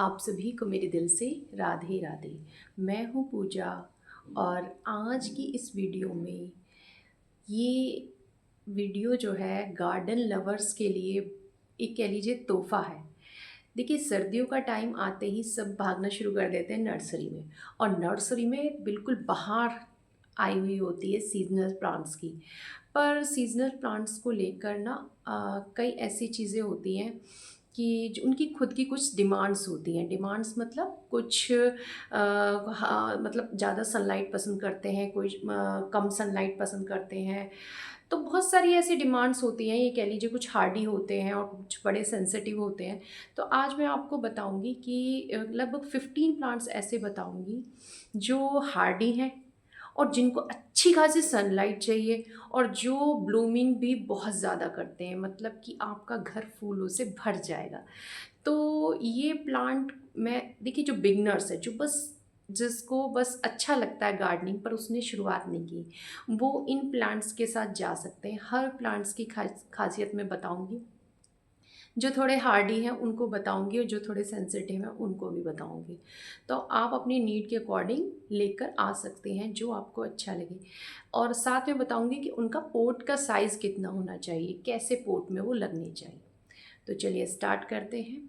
आप सभी को मेरे दिल से राधे राधे। मैं हूँ पूजा और आज की इस वीडियो में ये वीडियो जो है गार्डन लवर्स के लिए एक कह लीजिए तोहफ़ा है। देखिए सर्दियों का टाइम आते ही सब भागना शुरू कर देते हैं नर्सरी में, और नर्सरी में बिल्कुल बाहर आई हुई होती है सीज़नल प्लांट्स की। पर सीज़नल प्लांट्स को लेकर ना कई ऐसी चीज़ें होती हैं कि जो उनकी खुद की कुछ डिमांड्स होती हैं। डिमांड्स मतलब कुछ हाँ, मतलब ज़्यादा सनलाइट पसंद करते हैं, कोई कम सनलाइट पसंद करते हैं। तो बहुत सारी ऐसी डिमांड्स होती हैं, ये कह लीजिए कुछ हार्डी होते हैं और कुछ बड़े सेंसिटिव होते हैं। तो आज मैं आपको बताऊंगी कि लगभग 15 प्लांट्स ऐसे बताऊंगी जो हार्डी हैं और जिनको अच्छी खासी सनलाइट चाहिए, और जो ब्लूमिंग भी बहुत ज़्यादा करते हैं, मतलब कि आपका घर फूलों से भर जाएगा। तो ये प्लांट मैं देखिए जो बिगनर्स है, जो बस जिसको बस अच्छा लगता है गार्डनिंग पर उसने शुरुआत नहीं की, वो इन प्लांट्स के साथ जा सकते हैं। हर प्लांट्स की खासियत मैं बताऊंगी। जो थोड़े हार्डी हैं उनको बताऊंगी और जो थोड़े सेंसिटिव हैं उनको भी बताऊंगी। तो आप अपनी नीड के अकॉर्डिंग लेकर आ सकते हैं जो आपको अच्छा लगे। और साथ में बताऊंगी कि उनका पोट का साइज़ कितना होना चाहिए, कैसे पोट में वो लगने चाहिए। तो चलिए स्टार्ट करते हैं।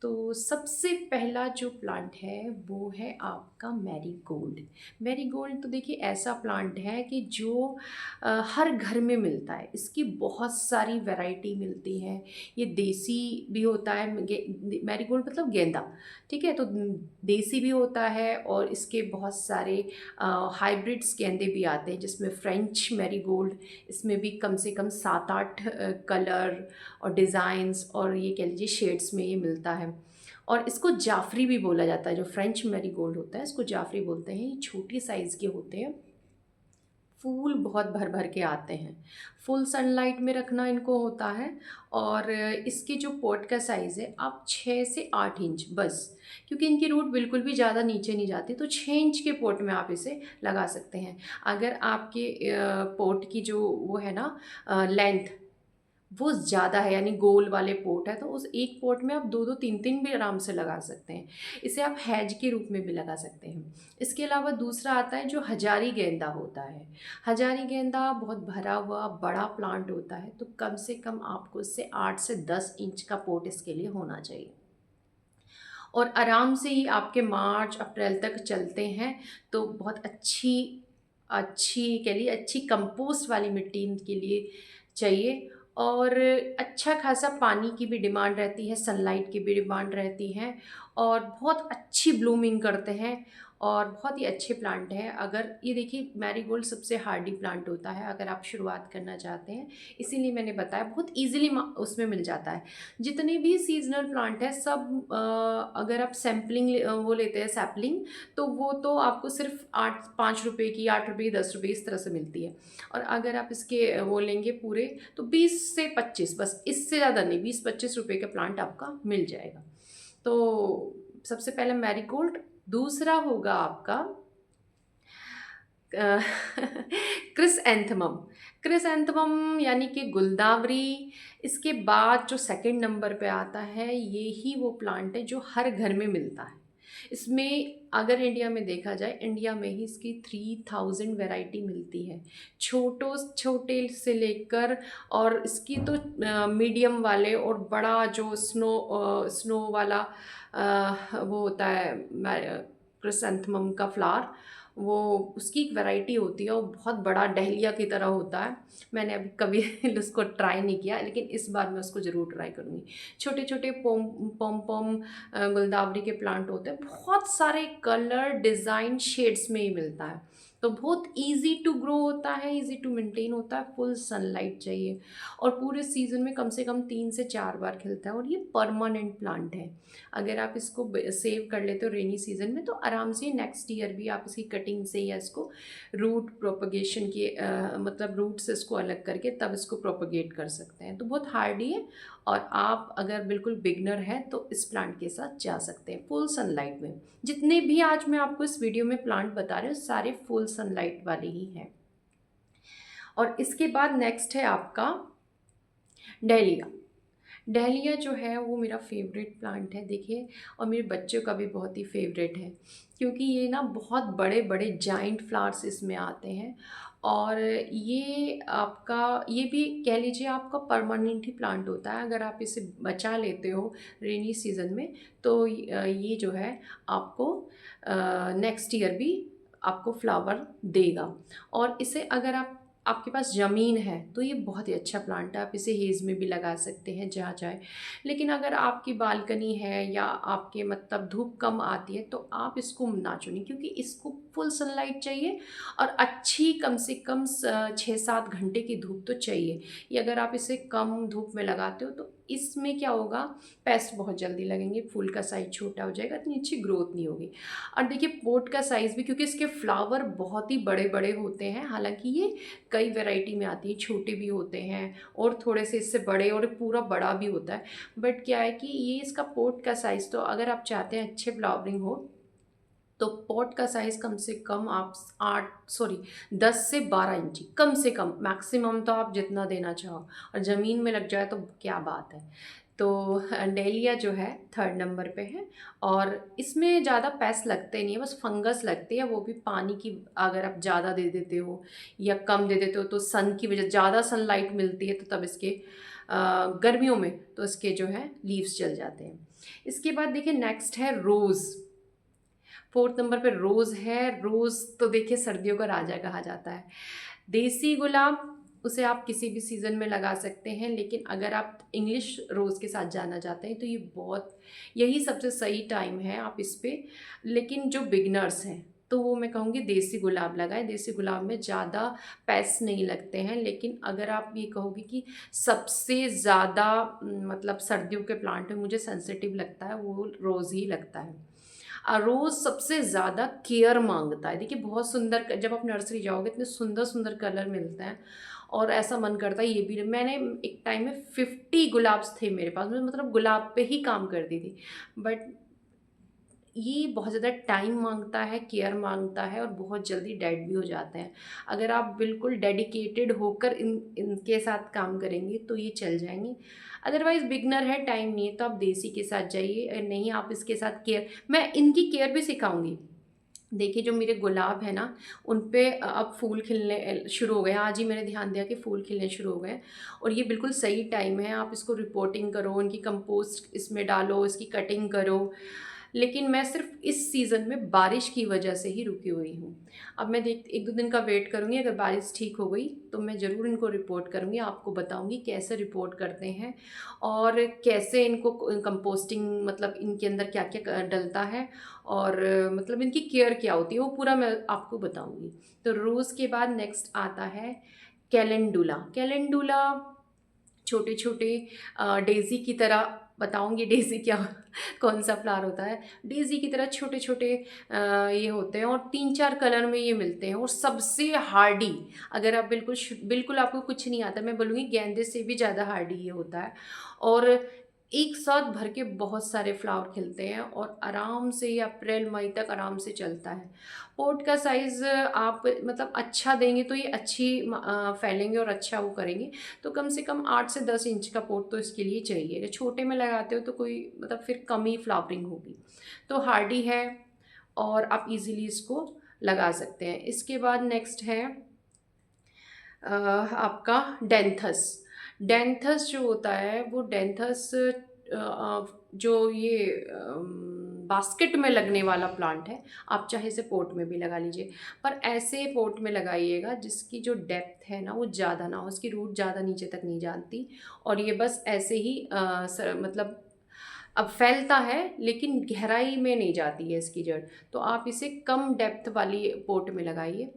तो सबसे पहला जो प्लांट है वो है आपका मैरीगोल्ड। मैरीगोल्ड तो देखिए ऐसा प्लांट है कि जो हर घर में मिलता है। इसकी बहुत सारी वैरायटी मिलती है। ये देसी भी होता है, मैरीगोल्ड मतलब गेंदा, ठीक है। तो देसी भी होता है और इसके बहुत सारे हाइब्रिड्स गेंदे भी आते हैं, जिसमें फ्रेंच मैरीगोल्ड, इसमें भी कम से कम 7-8 कलर और डिज़ाइंस और ये कह लीजिए शेड्स में ये मिलता है। और इसको जाफरी भी बोला जाता है। जो फ्रेंच मैरीगोल्ड होता है इसको जाफरी बोलते हैं। ये छोटी साइज़ के होते हैं, फूल बहुत भर भर के आते हैं। फुल सनलाइट में रखना इनको होता है। और इसके जो पॉट का साइज़ है आप 6 से 8 इंच बस, क्योंकि इनकी रूट बिल्कुल भी ज़्यादा नीचे नहीं जाती, तो 6 इंच के पॉट में आप इसे लगा सकते हैं। अगर आपके पॉट की जो वो है ना लेंथ वो ज़्यादा है, यानी गोल वाले पोट है, तो उस एक पोट में आप दो दो तीन तीन भी आराम से लगा सकते हैं। इसे आप हैज के रूप में भी लगा सकते हैं। इसके अलावा दूसरा आता है जो हजारी गेंदा होता है। हजारी गेंदा बहुत भरा हुआ बड़ा प्लांट होता है, तो कम से कम आपको इससे 8 से 10 इंच का पोट इसके लिए होना चाहिए। और आराम से ही आपके मार्च अप्रैल तक चलते हैं। तो बहुत अच्छी अच्छी कह लीजिए अच्छी कंपोस्ट वाली मिट्टी इनके लिए चाहिए। और अच्छा खासा पानी की भी डिमांड रहती है, सनलाइट की भी डिमांड रहती है, और बहुत अच्छी ब्लूमिंग करते हैं और बहुत ही अच्छे प्लांट हैं। अगर ये देखिए मैरीगोल्ड सबसे हार्डी प्लांट होता है अगर आप शुरुआत करना चाहते हैं, इसीलिए मैंने बताया बहुत इजीली उसमें मिल जाता है। जितने भी सीजनल प्लांट है सब अगर आप सैम्पलिंग वो लेते हैं सैपलिंग, तो वो तो आपको सिर्फ 5 रुपए की, 8 रुपए की, 10 रुपए इस तरह से मिलती है। और अगर आप इसके वो लेंगे पूरे, तो 20 से 25, बस इससे ज़्यादा नहीं, 20-25 रुपए का प्लांट आपका मिल जाएगा। तो सबसे पहले मैरीगोल्ड। दूसरा होगा आपका क्रिसएंथमम। क्रिसएंथमम यानी कि गुलदावरी। इसके बाद जो सेकंड नंबर पे आता है, ये ही वो प्लांट है जो हर घर में मिलता है। इसमें अगर इंडिया में देखा जाए, इंडिया में ही इसकी 3000 वैरायटी मिलती है, छोटो छोटे से लेकर। और इसकी तो मीडियम वाले और बड़ा जो स्नो वाला वो होता है क्रिसैंथमम का फ्लावर, वो उसकी एक वैरायटी होती है और बहुत बड़ा डहलिया की तरह होता है। मैंने अभी कभी उसको ट्राई नहीं किया, लेकिन इस बार मैं उसको ज़रूर ट्राई करूँगी। छोटे छोटे पोम पोम पोम गुलदावरी के प्लांट होते हैं, बहुत सारे कलर डिज़ाइन शेड्स में ही मिलता है। तो बहुत इजी टू ग्रो होता है, इजी टू मेंटेन होता है, फुल सनलाइट चाहिए, और पूरे सीजन में कम से कम 3 से 4 बार खिलता है, और ये परमानेंट प्लांट है। अगर आप इसको सेव कर लेते हो रेनी सीजन में, तो आराम से नेक्स्ट ईयर भी आप इसकी कटिंग से या इसको रूट प्रोपगेशन की मतलब रूट से इसको अलग करके तब इसको प्रोपगेट कर सकते हैं। तो बहुत हार्डी है, और आप अगर बिल्कुल बिगनर हैं तो इस प्लांट के साथ जा सकते हैं फुल सनलाइट में। जितने भी आज मैं आपको इस वीडियो में प्लांट बता रही हूँ सारे फुल सनलाइट वाले ही हैं। और इसके बाद नेक्स्ट है आपका डहलिया। डहलिया जो है वो मेरा फेवरेट प्लांट है देखिए, और मेरे बच्चों का भी बहुत ही फेवरेट है, क्योंकि ये ना बहुत बड़े बड़े जाइंट फ्लावर्स इसमें आते हैं। और ये आपका, ये भी कह लीजिए आपका परमानेंट ही प्लांट होता है। अगर आप इसे बचा लेते हो रेनी सीज़न में, तो ये जो है आपको नेक्स्ट ईयर भी आपको फ्लावर देगा। और इसे अगर आपके पास ज़मीन है तो ये बहुत ही अच्छा प्लांट है, आप इसे हेज़ में भी लगा सकते हैं जहाँ चाहे। लेकिन अगर आपकी बालकनी है या आपके मतलब धूप कम आती है, तो आप इसको ना चुनें, क्योंकि इसको फुल सनलाइट चाहिए और अच्छी कम से कम 6-7 घंटे की धूप तो चाहिए। ये अगर आप इसे कम धूप में लगाते हो तो इसमें क्या होगा, पेस्ट बहुत जल्दी लगेंगे, फूल का साइज़ छोटा हो जाएगा, इतनी अच्छी ग्रोथ नहीं होगी। और देखिए पोट का साइज़ भी, क्योंकि इसके फ्लावर बहुत ही बड़े बड़े होते हैं, हालांकि ये कई वैरायटी में आती है, छोटे भी होते हैं और थोड़े से इससे बड़े, और पूरा बड़ा भी होता है। बट क्या है कि ये इसका पोट का साइज़, तो अगर आप चाहते हैं अच्छे फ्लावरिंग हो तो पॉट का साइज़ कम से कम आप 10 से 12 इंची कम से कम, मैक्सिमम तो आप जितना देना चाहो, और ज़मीन में लग जाए तो क्या बात है। तो डेलिया जो है 3rd नंबर पे है, और इसमें ज़्यादा पेस्ट लगते नहीं है, बस फंगस लगती है, वो भी पानी की अगर आप ज़्यादा दे देते हो या कम दे देते हो, तो सन की वजह, ज़्यादा सनलाइट मिलती है तो तब इसके गर्मियों में तो इसके जो है लीव्स जल जाते हैं। इसके बाद देखिए नेक्स्ट है रोज़। 4th नंबर पे रोज़ है। रोज़ तो देखिए सर्दियों का राजा कहा जाता है। देसी गुलाब, उसे आप किसी भी सीज़न में लगा सकते हैं, लेकिन अगर आप इंग्लिश रोज़ के साथ जाना चाहते हैं तो ये बहुत, यही सबसे सही टाइम है आप इस पे। लेकिन जो बिगनर्स हैं तो वो मैं कहूँगी देसी गुलाब लगाएं। देसी गुलाब में ज़्यादा पेस्ट नहीं लगते हैं। लेकिन अगर आप ये कहोगे कि सबसे ज़्यादा मतलब सर्दियों के प्लांट में मुझे सेंसिटिव लगता है, वो रोज़ ही लगता है। रोज़ सबसे ज़्यादा केयर मांगता है। देखिए बहुत सुंदर, जब आप नर्सरी जाओगे इतने सुंदर सुंदर कलर मिलते हैं, और ऐसा मन करता है ये भी। मैंने एक टाइम में 50 गुलाब्स थे मेरे पास, मैं मतलब गुलाब पे ही काम करती थी। बट ये बहुत ज़्यादा टाइम मांगता है, केयर मांगता है, और बहुत जल्दी डेड भी हो जाते हैं। अगर आप बिल्कुल डेडिकेटेड होकर इनके साथ काम करेंगे तो ये चल जाएंगे। अदरवाइज़ बिगनर है, टाइम नहीं है, तो आप देसी के साथ जाइए। नहीं आप इसके साथ केयर, मैं इनकी केयर भी सिखाऊंगी। देखिए जो मेरे गुलाब है ना, उन पे अब फूल खिलने शुरू हो गए हैं। आज ही मैंने ध्यान दिया कि फूल खिलने शुरू हो गए हैं, और ये बिल्कुल सही टाइम है। आप इसको रिपोर्टिंग करो, इनकी कंपोस्ट इसमें डालो, इसकी कटिंग करो। लेकिन मैं सिर्फ इस सीज़न में बारिश की वजह से ही रुकी हुई हूँ। अब मैं 1-2 दिन का वेट करूँगी, अगर बारिश ठीक हो गई तो मैं ज़रूर इनको रिपोर्ट करूँगी, आपको बताऊँगी कैसे रिपोर्ट करते हैं और कैसे इनको कंपोस्टिंग, मतलब इनके अंदर क्या क्या डलता है, और मतलब इनकी केयर क्या होती है, वो पूरा मैं आपको बताऊँगी। तो रोज़ के बाद नेक्स्ट आता है कैलेंडुला। कैलेंडुला छोटे छोटे डेज़ी की तरह, बताऊंगी डेज़ी क्या कौन सा फ्लावर होता है। डेज़ी की तरह छोटे छोटे ये होते हैं, और 3-4 कलर में ये मिलते हैं, और सबसे हार्डी, अगर आप बिल्कुल बिल्कुल आपको कुछ नहीं आता, मैं बोलूँगी गेंदे से भी ज़्यादा हार्डी ये होता है। और एक साथ भर के बहुत सारे फ्लावर खिलते हैं, और आराम से ये अप्रैल मई तक आराम से चलता है। पोट का साइज़ आप मतलब अच्छा देंगे तो ये अच्छी फैलेंगे और अच्छा वो करेंगे। तो कम से कम 8 से 10 इंच का पोट तो इसके लिए चाहिए। अगर छोटे में लगाते हो तो कोई मतलब फिर कम ही फ्लावरिंग होगी। तो हार्डी है, और आप इजीली इसको लगा सकते हैं। इसके बाद नेक्स्ट है आपका डेंथस। डेंथस जो होता है वो डेंथस जो ये बास्केट में लगने वाला प्लांट है। आप चाहे इसे पोट में भी लगा लीजिए, पर ऐसे पोट में लगाइएगा जिसकी जो डेप्थ है ना वो ज़्यादा ना हो, उसकी रूट ज़्यादा नीचे तक नहीं जाती, और ये बस ऐसे ही मतलब अब फैलता है लेकिन गहराई में नहीं जाती है इसकी जड़। तो आप इसे कम डेप्थ वाली पोट में लगाइए,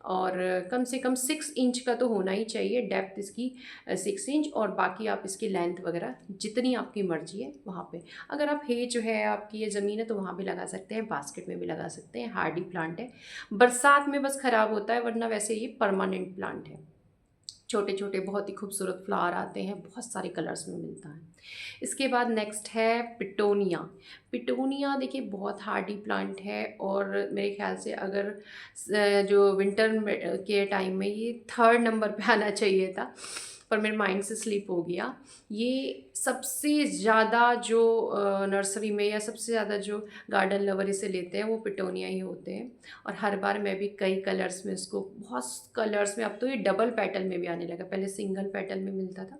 और कम से कम 6 इंच का तो होना ही चाहिए डेप्थ इसकी, 6 इंच। और बाकी आप इसकी लेंथ वगैरह जितनी आपकी मर्जी है वहाँ पे, अगर आप है जो है आपकी ये ज़मीन है तो वहाँ भी लगा सकते हैं, बास्केट में भी लगा सकते हैं। हार्डी प्लांट है, बरसात में बस ख़राब होता है, वरना वैसे ये परमानेंट प्लांट है। छोटे छोटे बहुत ही खूबसूरत फ्लावर आते हैं, बहुत सारे कलर्स में मिलता है। इसके बाद नेक्स्ट है पिटोनिया। पिटोनिया देखिए बहुत हार्डी प्लांट है, और मेरे ख्याल से अगर जो विंटर के टाइम में ये 3rd नंबर पे आना चाहिए था। पर मेरे माइंड से स्लिप हो गया। ये सबसे ज़्यादा जो नर्सरी में या सबसे ज़्यादा जो गार्डन लवर इसे लेते हैं वो पिटोनिया ही होते हैं। और हर बार मैं भी कई कलर्स में इसको, बहुत कलर्स में, अब तो ये डबल पेटल में भी आने लगा, पहले सिंगल पेटल में मिलता था,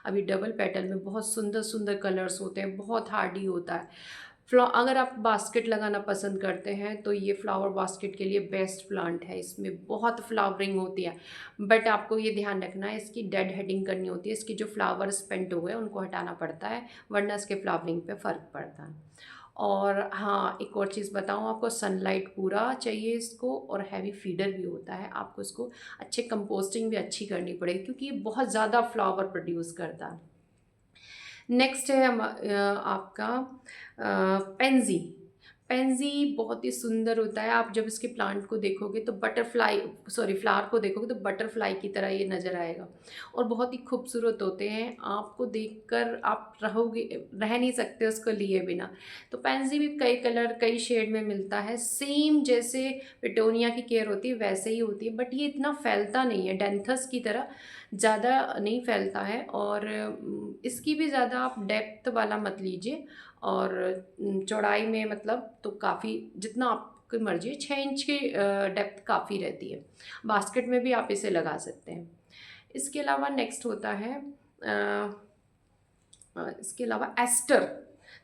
अभी डबल पेटल में बहुत सुंदर सुंदर कलर्स होते हैं, बहुत हार्डी होता है। अगर आप बास्केट लगाना पसंद करते हैं तो ये फ्लावर बास्केट के लिए बेस्ट प्लांट है, इसमें बहुत फ्लावरिंग होती है। बट आपको ये ध्यान रखना है, इसकी डेड हेडिंग करनी होती है, इसकी जो फ्लावर्स पेंट हुए हैं उनको हटाना पड़ता है, वरना इसके फ्लावरिंग पे फ़र्क पड़ता है। और हाँ, एक और चीज़ बताऊँ आपको, सनलाइट पूरा चाहिए इसको, और हैवी फीडर भी होता है, आपको इसको अच्छे कंपोस्टिंग भी अच्छी करनी पड़ेगी क्योंकि ये बहुत ज़्यादा फ्लावर प्रोड्यूस करता है। नेक्स्ट है आपका पेंजी। पेंजी बहुत ही सुंदर होता है, आप जब इसके प्लांट को देखोगे तो फ्लावर को देखोगे तो बटरफ्लाई की तरह ये नज़र आएगा, और बहुत ही खूबसूरत होते हैं, आपको देखकर आप रह नहीं सकते उसको लिए बिना। तो पेंजी भी कई कलर कई शेड में मिलता है, सेम जैसे पिटोनिया की केयर होती है वैसे ही होती है, बट ये इतना फैलता नहीं है, डेंथस की तरह ज़्यादा नहीं फैलता है। और इसकी भी ज़्यादा आप डेप्थ वाला मत लीजिए, और चौड़ाई में मतलब तो काफ़ी, जितना आपकी मर्जी है, 6 इंच की डेप्थ काफ़ी रहती है। बास्केट में भी आप इसे लगा सकते हैं। इसके अलावा नेक्स्ट होता है इसके अलावा एस्टर।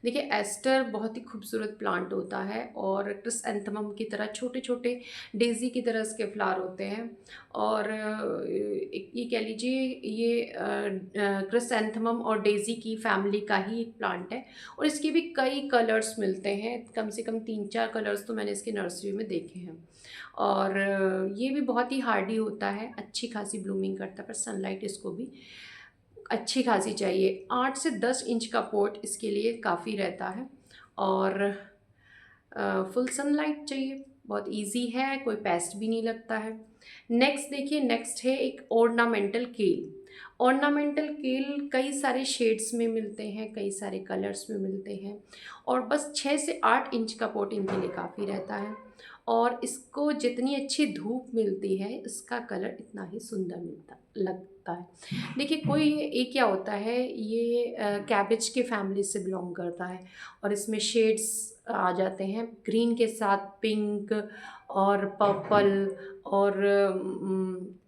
देखिए, एस्टर बहुत ही खूबसूरत प्लांट होता है, और क्रिसैंथेमम की तरह छोटे छोटे डेज़ी की तरह इसके फ्लावर होते हैं। और ये कह लीजिए ये क्रिसैंथेमम और डेज़ी की फैमिली का ही एक प्लांट है, और इसके भी कई कलर्स मिलते हैं, कम से कम 3-4 कलर्स तो मैंने इसकी नर्सरी में देखे हैं। और ये भी बहुत ही हार्डी होता है, अच्छी खासी ब्लूमिंग करता है, पर सनलाइट इसको भी अच्छी खासी चाहिए। 8 से 10 इंच का पॉट इसके लिए काफ़ी रहता है, और फुल सनलाइट चाहिए, बहुत इजी है, कोई पेस्ट भी नहीं लगता है। नेक्स्ट देखिए, नेक्स्ट है एक ऑर्नामेंटल केल। ऑर्नामेंटल केल कई सारे शेड्स में मिलते हैं, कई सारे कलर्स में मिलते हैं, और बस 6 से 8 इंच का पॉट इनके लिए काफ़ी रहता है, और इसको जितनी अच्छी धूप मिलती है इसका कलर इतना ही सुंदर लगता है। देखिए, कोई ये क्या होता है, ये कैबेज के फैमिली से बिलोंग करता है, और इसमें शेड्स आ जाते हैं, ग्रीन के साथ पिंक और पर्पल और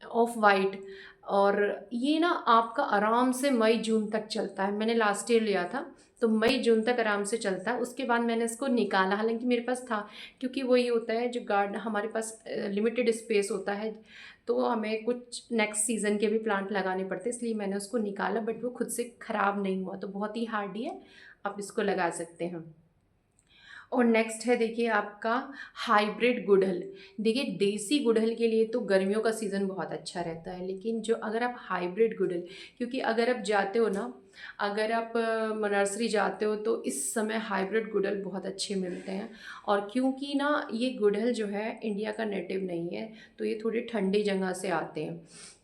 ऑफ वाइट। और ये ना आपका आराम से मई जून तक चलता है, मैंने लास्ट ईयर लिया था तो मई जून तक आराम से चलता है। उसके बाद मैंने इसको निकाला, हालांकि मेरे पास था, क्योंकि वो ये होता है जो गार्डन हमारे पास लिमिटेड स्पेस होता है, तो हमें कुछ नेक्स्ट सीज़न के भी प्लांट लगाने पड़ते, इसलिए मैंने उसको निकाला, बट वो खुद से ख़राब नहीं हुआ, तो बहुत ही हार्डी है, आप इसको लगा सकते हैं। और नेक्स्ट है देखिए आपका हाइब्रिड गुड़हल। देखिए, देसी गुड़हल के लिए तो गर्मियों का सीज़न बहुत अच्छा रहता है, लेकिन जो अगर आप हाइब्रिड गुड़हल, क्योंकि अगर आप जाते हो ना, अगर आप नर्सरी जाते हो तो इस समय हाइब्रिड गुड़हल बहुत अच्छे मिलते हैं। और क्योंकि ना ये गुड़हल जो है इंडिया का नेटिव नहीं है, तो ये थोड़ी ठंडी जगह से आते हैं,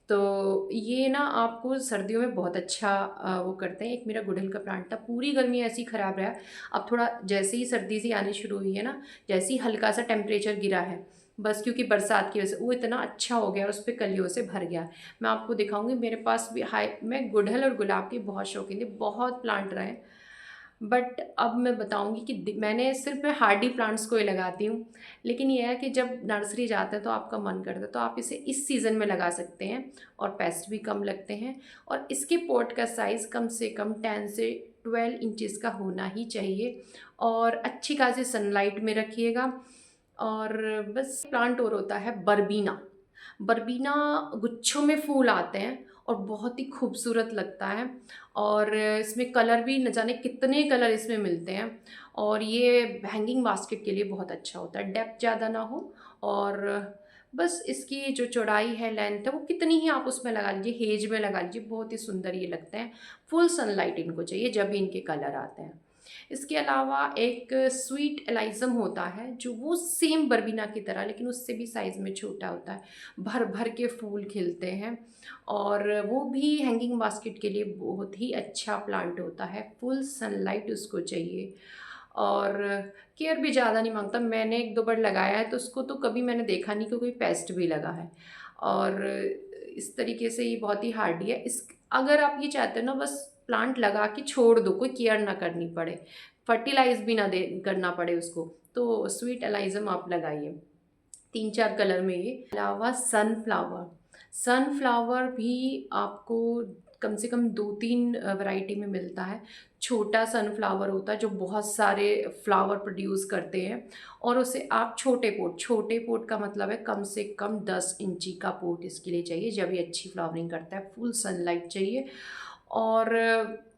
तो ये ना आपको सर्दियों में बहुत अच्छा वो करते हैं। एक मेरा गुड़हल का प्लांट था, पूरी गर्मी ऐसी ख़राब रहा, अब थोड़ा जैसे ही सर्दी सी आनी शुरू हुई है ना, जैसे ही हल्का सा टेम्परेचर गिरा है, बस क्योंकि बरसात की वजह से वो इतना अच्छा हो गया और उस पर कलियों से भर गया। मैं आपको दिखाऊंगी, मेरे पास भी मैं गुड़हल और गुलाब की बहुत शौकीन थी, बहुत प्लांट रहे, बट अब मैं बताऊंगी कि मैं हार्डी प्लांट्स को ही लगाती हूँ। लेकिन यह है कि जब नर्सरी जाते हैं तो आपका मन करता है तो आप इसे इस सीज़न में लगा सकते हैं, और पेस्ट भी कम लगते हैं, और इसके पॉट का साइज़ कम से कम 10 से 12 इंचेस का होना ही चाहिए, और अच्छी खासी सनलाइट में रखिएगा। और बस प्लांट और होता है बरबीना। बरबीना गुच्छों में फूल आते हैं और बहुत ही खूबसूरत लगता है, और इसमें कलर भी न जाने कितने कलर इसमें मिलते हैं, और ये हैंगिंग बास्केट के लिए बहुत अच्छा होता है, डेप्थ ज़्यादा ना हो, और बस इसकी जो चौड़ाई है, लेंथ है, वो कितनी ही आप उसमें लगा लीजिए, हेज में लगा लीजिए, बहुत ही सुंदर ये लगते हैं। फुल सनलाइट इनको चाहिए जब भी इनके कलर आते हैं। इसके अलावा एक स्वीट एलाइजम होता है, जो वो सेम बरबीना की तरह, लेकिन उससे भी साइज़ में छोटा होता है, भर भर के फूल खिलते हैं, और वो भी हैंगिंग बास्केट के लिए बहुत ही अच्छा प्लांट होता है। फुल सनलाइट उसको चाहिए, और केयर भी ज़्यादा नहीं मांगता। मैंने 1-2 बार लगाया है तो उसको तो कभी मैंने देखा नहीं कि कोई पेस्ट भी लगा है। और इस तरीके से ये बहुत ही हार्डी है। इस अगर आप ये चाहते हो ना बस प्लांट लगा के छोड़ दो, कोई केयर ना करनी पड़े, फर्टिलाइज भी ना दे करना पड़े उसको, तो स्वीट एलाइजम आप लगाइए। 3-4 कलर में ये। अलावा सनफ्लावर, सनफ्लावर भी आपको कम से कम 2-3 वैरायटी में मिलता है। छोटा सनफ्लावर होता है जो बहुत सारे फ्लावर प्रोड्यूस करते हैं, और उसे आप छोटे पोट का मतलब है कम से कम 10 इंची का पोट इसके लिए चाहिए जब ये अच्छी फ्लावरिंग करता है। फुल सनलाइट चाहिए, और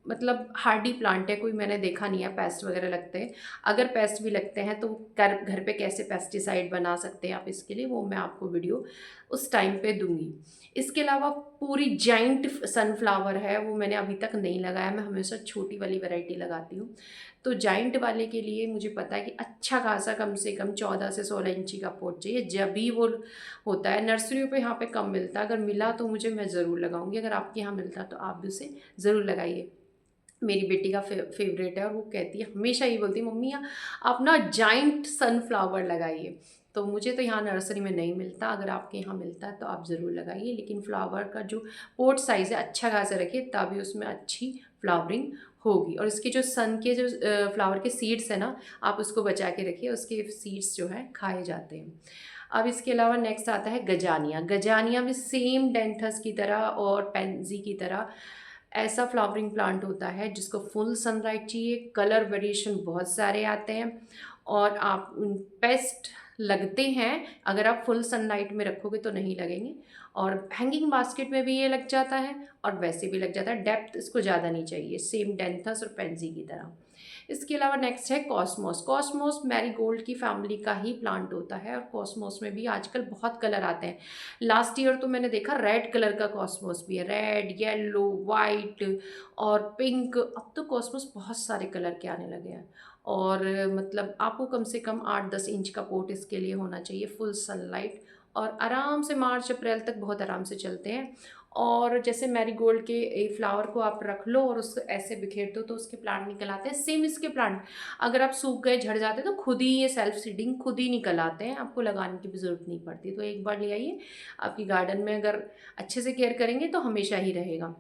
मतलब हार्डी प्लांट है, कोई मैंने देखा नहीं है पेस्ट वगैरह लगते हैं। अगर पेस्ट भी लगते हैं तो घर पे कैसे पेस्टिसाइड बना सकते हैं आप इसके लिए, वो मैं आपको वीडियो उस टाइम पे दूंगी। इसके अलावा पूरी जाइंट सनफ्लावर है, वो मैंने अभी तक नहीं लगाया, मैं हमेशा छोटी वाली वैरायटी लगाती हूँ। तो जाइंट वाले के लिए मुझे पता है कि अच्छा खासा कम से कम 14 से 16 इंची का पॉट चाहिए, जब भी वो होता है। नर्सरियों पे यहाँ पे कम मिलता है, अगर मिला तो मैं ज़रूर लगाऊंगी। अगर आपके यहाँ मिलता तो आप भी उसे ज़रूर लगाइए। मेरी बेटी का फेवरेट है, और वो कहती है, हमेशा ये बोलती है, मम्मी आप ना जाइंट सनफ्लावर लगाइए। तो मुझे तो यहाँ नर्सरी में नहीं मिलता, अगर आपके यहाँ मिलता है तो आप ज़रूर लगाइए, लेकिन फ्लावर का जो पोट साइज़ है अच्छा खासा रखिए, तभी उसमें अच्छी फ्लावरिंग होगी। और इसके जो सन के जो फ्लावर के सीड्स हैं ना, आप उसको बचा के रखिए, उसके सीड्स जो है खाए जाते हैं। अब इसके अलावा नेक्स्ट आता है गजानिया। गजानिया में सेम डेंथस की तरह और पेंजी की तरह ऐसा फ्लावरिंग प्लांट होता है जिसको फुल सनलाइट चाहिए। कलर वेरिएशन बहुत सारे आते हैं, और आप पेस्ट लगते हैं अगर आप फुल सनलाइट में रखोगे तो नहीं लगेंगे, और हैंगिंग बास्केट में भी ये लग जाता है और वैसे भी लग जाता है। डेप्थ इसको ज़्यादा नहीं चाहिए, सेम डेंथस और पेंजी की तरह। इसके अलावा नेक्स्ट है कॉस्मोस। कॉस्मोस मैरीगोल्ड की फैमिली का ही प्लांट होता है, और कॉस्मोस में भी आजकल बहुत कलर आते हैं। लास्ट ईयर तो मैंने देखा रेड कलर का कॉस्मोस भी है, रेड, येलो, वाइट और पिंक। अब तो कॉस्मोस बहुत सारे कलर के आने लगे हैं, और मतलब आपको कम से कम 8-10 इंच का पोट इसके लिए होना चाहिए, फुल सनलाइट, और आराम से मार्च अप्रैल तक बहुत आराम से चलते हैं। और जैसे मैरीगोल्ड के फ्लावर को आप रख लो और उसको ऐसे बिखेर दो तो उसके प्लांट निकल आते हैं। सेम इसके प्लांट अगर आप सूख गए, झड़ जाते हैं, तो खुद ही ये सेल्फ सीडिंग खुद ही निकल आते हैं, आपको लगाने की भी ज़रूरत नहीं पड़ती। तो एक बार ले आइए, आपकी गार्डन में अगर अच्छे से केयर करेंगे तो हमेशा ही रहेगा।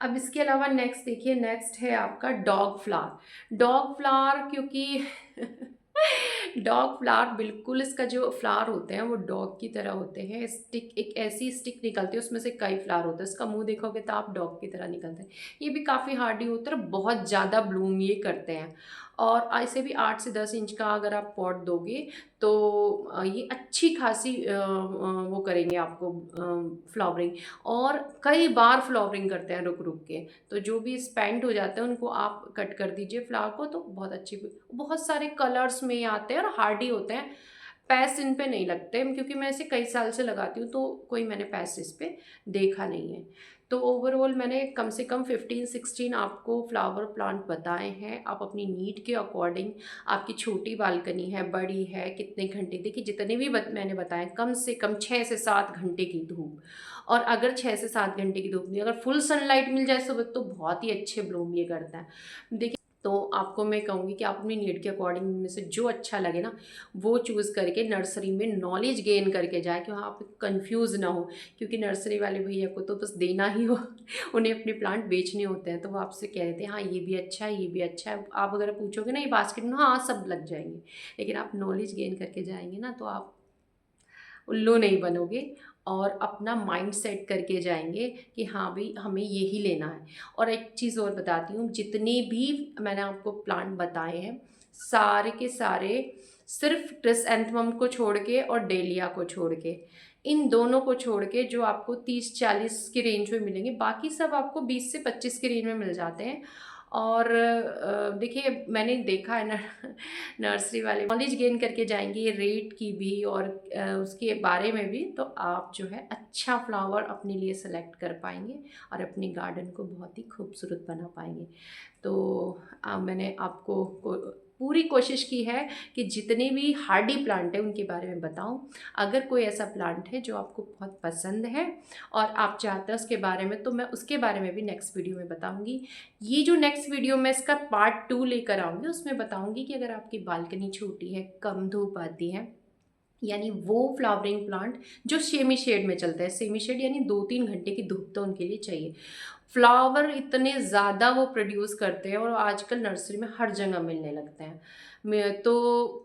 अब इसके अलावा नेक्स्ट देखिए, नेक्स्ट है आपका डॉग फ्लावर। डॉग फ्लावर क्योंकि डॉग फ्लावर बिल्कुल, इसका जो फ्लावर होते हैं वो डॉग की तरह होते हैं। स्टिक, एक ऐसी स्टिक निकलती है, उसमें से कई फ्लावर होते हैं। इसका मुंह देखोगे तो आप डॉग की तरह निकलते हैं। ये भी काफ़ी हार्डी होता है, बहुत ज़्यादा ब्लूम ये करते हैं, और ऐसे भी 8 से 10 इंच का अगर आप पॉट दोगे तो ये अच्छी खासी वो करेंगे आपको फ्लावरिंग, और कई बार फ्लावरिंग करते हैं रुक रुक के। तो जो भी स्पेंड हो जाते हैं उनको आप कट कर दीजिए फ्लावर को, तो बहुत अच्छी, बहुत सारे कलर्स में ये आते हैं और हार्डी होते हैं। पैस इन पे नहीं लगते, क्योंकि मैं इसे कई साल से लगाती हूँ, तो कोई मैंने पैस इस पे देखा नहीं है। तो ओवरऑल मैंने कम से कम 15-16 आपको फ्लावर प्लांट बताए हैं। आप अपनी नीड के अकॉर्डिंग, आपकी छोटी बालकनी है, बड़ी है, कितने घंटे, देखिए जितने भी मैंने बताए, कम से कम 6 से 7 घंटे की धूप, और अगर 6 से 7 घंटे की धूप नहीं, अगर फुल सनलाइट मिल जाए सुबह, तो बहुत ही अच्छे ब्लूम ये करता है। देखिए, तो आपको मैं कहूँगी कि आप अपनी नीड के अकॉर्डिंग में से जो अच्छा लगे ना वो चूज़ करके नर्सरी में नॉलेज गेन करके जाए, कि वहाँ आप कंफ्यूज ना हो, क्योंकि नर्सरी वाले भैया को तो बस देना ही हो, उन्हें अपने प्लांट बेचने होते हैं, तो वो आपसे कह देते हैं हाँ ये भी अच्छा है, ये भी अच्छा है। आप अगर पूछोगे ना ये बास्केट में, हाँ सब लग जाएंगे, लेकिन आप नॉलेज गेन करके जाएंगे ना तो आप उल्लू नहीं बनोगे, और अपना माइंड सेट करके जाएंगे कि हाँ भाई हमें यही लेना है। और एक चीज़ और बताती हूँ, जितने भी मैंने आपको प्लांट बताए हैं सारे के सारे, सिर्फ क्रिसैंथेमम को छोड़ के और डेलिया को छोड़ के, इन दोनों को छोड़ के जो आपको 30-40 की रेंज में मिलेंगे, बाकी सब आपको 20 से 25 की रेंज में मिल जाते हैं। और देखिए मैंने देखा है ना, नर्सरी वाले नॉलेज गेन करके जाएंगे रेट की भी और उसके बारे में भी, तो आप जो है अच्छा फ्लावर अपने लिए सेलेक्ट कर पाएंगे और अपने गार्डन को बहुत ही खूबसूरत बना पाएंगे। तो मैंने आपको पूरी कोशिश की है कि जितने भी हार्डी प्लांट हैं उनके बारे में बताऊं। अगर कोई ऐसा प्लांट है जो आपको बहुत पसंद है और आप चाहते हैं उसके बारे में, तो मैं उसके बारे में भी नेक्स्ट वीडियो में बताऊंगी। ये जो नेक्स्ट वीडियो में इसका पार्ट 2 लेकर आऊँगी, उसमें बताऊंगी कि अगर आपकी बालकनी छोटी है, कम धूप आती है, यानी वो फ्लावरिंग प्लांट जो सेमी शेड में चलता है। सेमी शेड यानी 2-3 घंटे की धूप तो उनके लिए चाहिए। फ्लावर इतने ज़्यादा वो प्रोड्यूस करते हैं और आजकल नर्सरी में हर जगह मिलने लगते हैं। मैं तो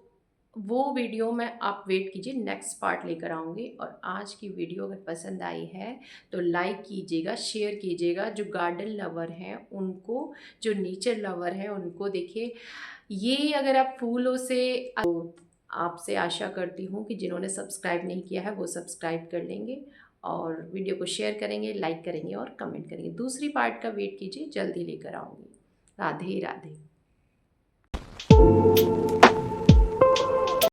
वो वीडियो मैं आप वेट कीजिए, नेक्स्ट पार्ट लेकर आऊँगी। और आज की वीडियो अगर पसंद आई है तो लाइक कीजिएगा, शेयर कीजिएगा। जो गार्डन लवर हैं उनको, जो नेचर लवर हैं उनको देखिए, ये अगर आप फूलों से, आपसे आशा करती हूँ कि जिन्होंने सब्सक्राइब नहीं किया है वो सब्सक्राइब कर लेंगे और वीडियो को शेयर करेंगे, लाइक करेंगे और कमेंट करेंगे। दूसरी पार्ट का वेट कीजिए, जल्दी लेकर आऊँगी। राधे राधे।